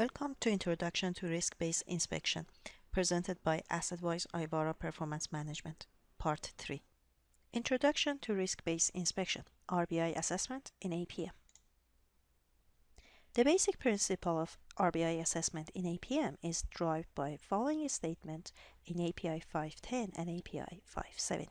Welcome to Introduction to Risk-Based Inspection, presented by AssetWise Ivara Performance Management, Part 3. Introduction to Risk-Based Inspection, RBI Assessment in APM. The basic principle of RBI assessment in APM is derived by following a statement in API 510 and API 570.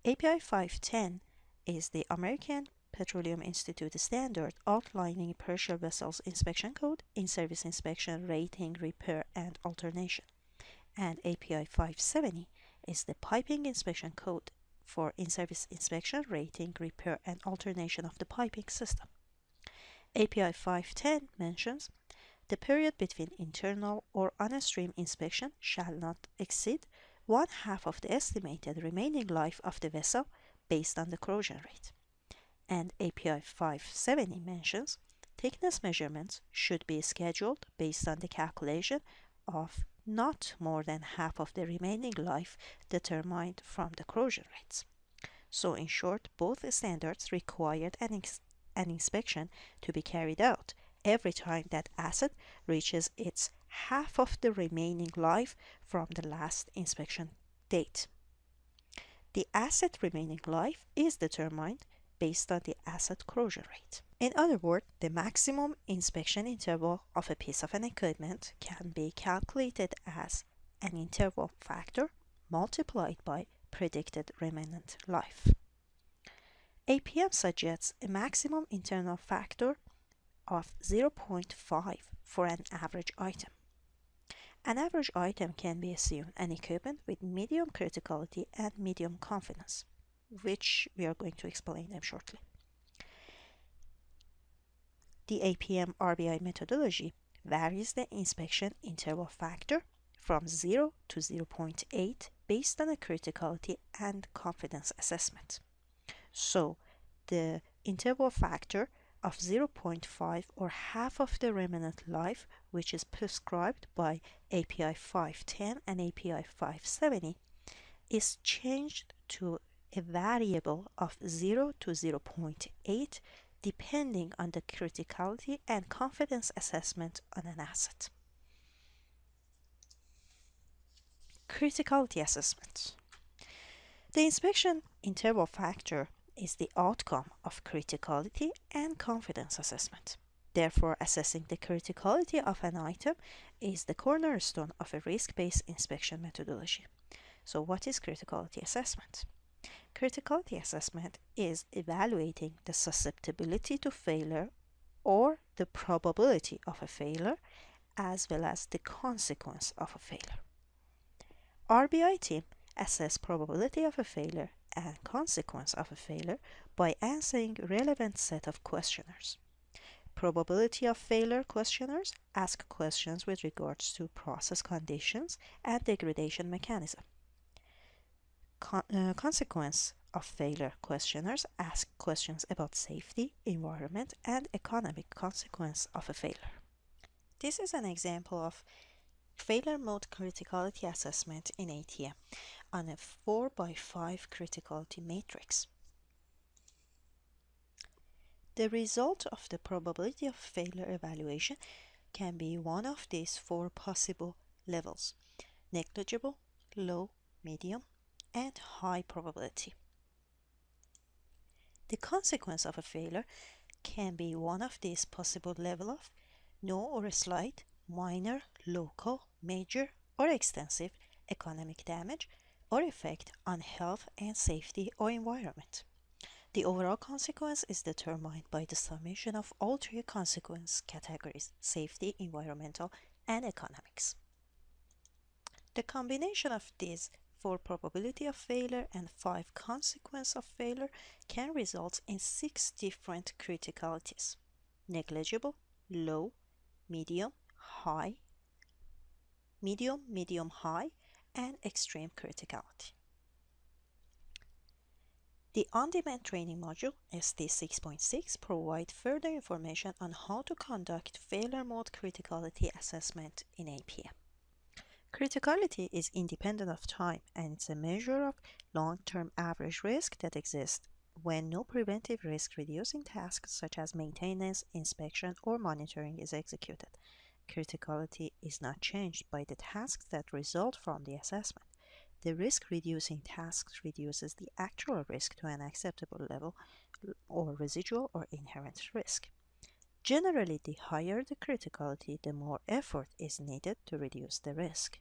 API 510 is the American Petroleum Institute standard outlining partial vessels inspection code, in-service inspection, rating, repair, and alternation. And API 570 is the piping inspection code for in-service inspection, rating, repair, and alternation of the piping system. API 510 mentions the period between internal or on-stream inspection shall not exceed 1/2 of the estimated remaining life of the vessel based on the corrosion rate. And API 570 mentions thickness measurements should be scheduled based on the calculation of not more than half of the remaining life determined from the corrosion rates. So in short, both standards required an inspection to be carried out every time that asset reaches its half of the remaining life from the last inspection date. The asset remaining life is determined based on the asset corrosion rate. In other words, the maximum inspection interval of a piece of an equipment can be calculated as an interval factor multiplied by predicted remnant life. APM suggests a maximum internal factor of 0.5 for an average item. An average item can be assumed an equipment with medium criticality and medium confidence, which we are going to explain them shortly. The APM RBI methodology varies the inspection interval factor from 0 to 0.8 based on a criticality and confidence assessment. So, the interval factor of 0.5 or half of the remnant life, which is prescribed by API 510 and API 570, is changed to a variable of 0 to 0.8 depending on the criticality and confidence assessment on an asset. Criticality assessment. The inspection interval factor is the outcome of criticality and confidence assessment. Therefore, assessing the criticality of an item is the cornerstone of a risk-based inspection methodology. So what is criticality assessment? Criticality assessment is evaluating the susceptibility to failure or the probability of a failure as well as the consequence of a failure. RBI team assess probability of a failure and consequence of a failure by answering relevant set of questionnaires. Probability of failure questionnaires ask questions with regards to process conditions and degradation mechanism. Consequence of failure questionnaires ask questions about safety, environment, and economic consequence of a failure. This is an example of failure mode criticality assessment in ATM on a 4x5 criticality matrix. The result of the probability of failure evaluation can be one of these 4 possible levels: negligible, low, medium, and high probability. The consequence of a failure can be one of these possible levels of no or slight, minor, local, major, or extensive economic damage or effect on health and safety or environment. The overall consequence is determined by the summation of all 3 consequence categories: safety, environmental, and economics. The combination of these 4 probability of failure and 5 consequence of failure can result in 6 different criticalities: negligible, low, medium, high, medium, high, and extreme criticality. The on-demand training module, ST 6.6, provides further information on how to conduct failure mode criticality assessment in APM. Criticality is independent of time and it's a measure of long-term average risk that exists when no preventive risk reducing tasks such as maintenance, inspection, or monitoring is executed, Criticality is not changed by the tasks that result from the assessment. The risk-reducing task reduces the actual risk to an acceptable level or residual or inherent risk. Generally, the higher the criticality, the more effort is needed to reduce the risk.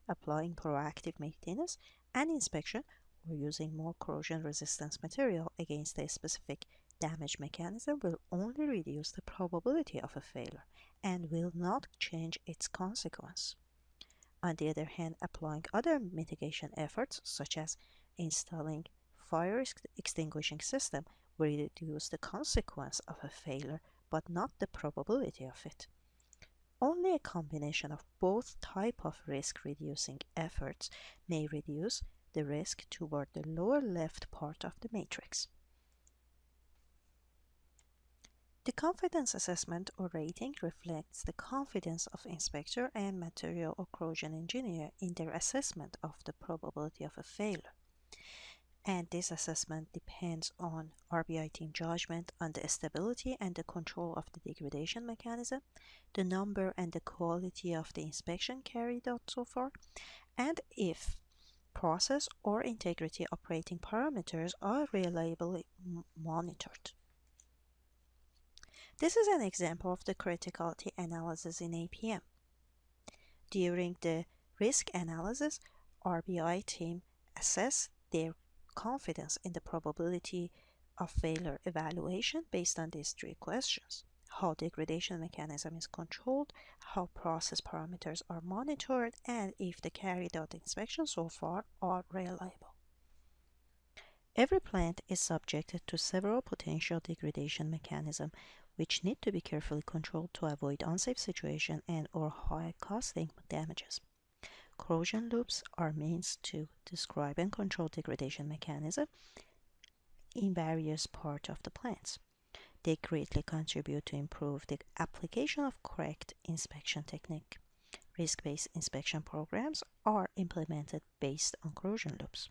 Applying proactive maintenance and inspection or using more corrosion resistance material against a specific damage mechanism will only reduce the probability of a failure and will not change its consequence. On the other hand, applying other mitigation efforts, such as installing fire extinguishing system, will reduce the consequence of a failure but not the probability of it. Only a combination of both type of risk-reducing efforts may reduce the risk toward the lower left part of the matrix. The confidence assessment or rating reflects the confidence of inspector and material or corrosion engineer in their assessment of the probability of a failure. And this assessment depends on RBI team judgment on the stability and the control of the degradation mechanism, the number and the quality of the inspection carried out so far, and if process or integrity operating parameters are reliably monitored. This is an example of the criticality analysis in APM. During the risk analysis, RBI team assess their confidence in the probability of failure evaluation based on these three questions: how degradation mechanism is controlled, how process parameters are monitored, and if the carried out inspections so far are reliable. Every plant is subjected to several potential degradation mechanisms which need to be carefully controlled to avoid unsafe situations and or high costing damages. Corrosion loops are means to describe and control degradation mechanism in various parts of the plants. They greatly contribute to improve the application of correct inspection technique. Risk-based inspection programs are implemented based on corrosion loops.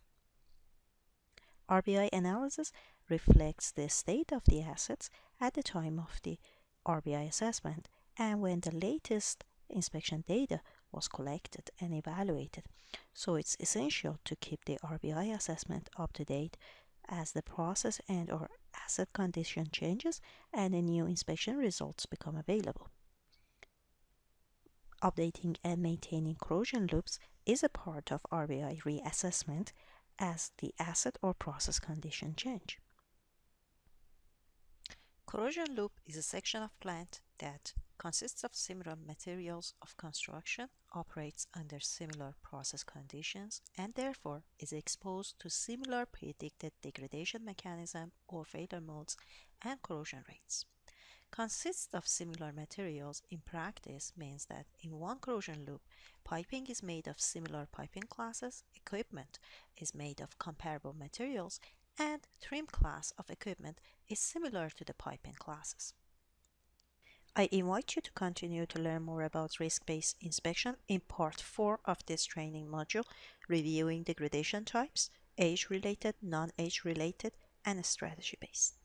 RBI analysis reflects the state of the assets at the time of the RBI assessment and when the latest inspection data was collected and evaluated, so it's essential to keep the RBI assessment up to date as the process and or asset condition changes and the new inspection results become available. Updating and maintaining corrosion loops is a part of RBI reassessment as the asset or process condition change. Corrosion loop is a section of plant that consists of similar materials of construction, operates under similar process conditions, and therefore is exposed to similar predicted degradation mechanism or failure modes and corrosion rates. Consists of similar materials in practice means that in one corrosion loop, piping is made of similar piping classes, equipment is made of comparable materials, and trim class of equipment is similar to the piping classes. I invite you to continue to learn more about risk-based inspection in Part 4 of this training module, reviewing degradation types, age-related, non-age-related, and strategy-based.